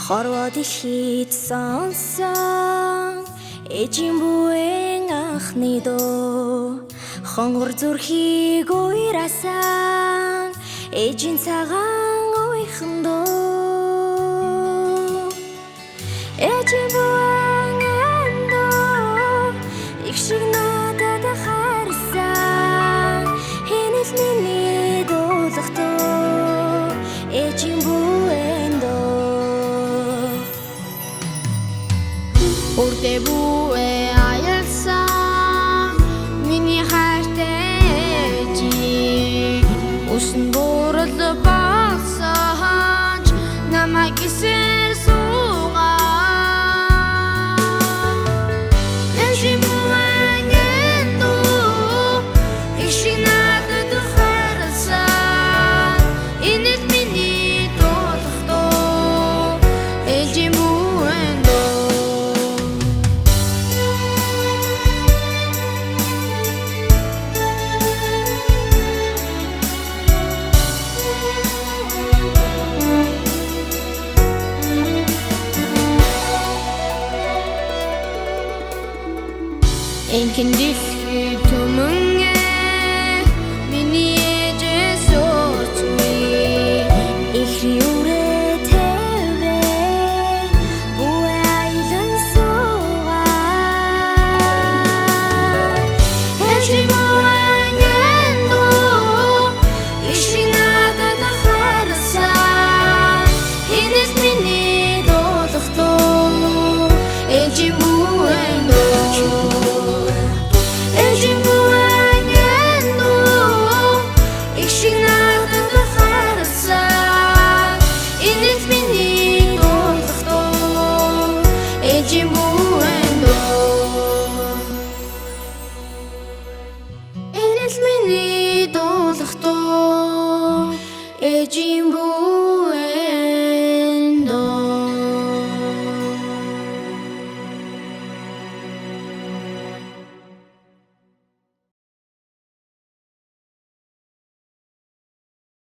хорвоо дэлхийд сонсон ээжийн буян анхны дуу хонгор зүрхийг уйраасан ээжийн цагаан уйхан дуу ээжийн буян дуу их шиг надад харсан хинэл миний дуулах дуу ээжийн буян дуу Урдэ бүэ аялсан миний хайртай ээжи усан бурал болсон намайг гисэр суугаа ээжийн буян дуу их шиг надад харсан хинэл миний дуулах дуу ээжийн буян дуу Энхэн дэлхий түмэнгэ миний ээжээс ууцгүй ихри үрээ тэвэ буэ айлан суугаа ээжийн буян дуу их шиг надад харсан хинээс миний дуулах дуу ээжийн буян дуу ээжийн буян дуу их шиг надад харсан хинээс миний дуулах дуу ээжийн буян дуу хинээс миний дуулах дуу ээжийн буян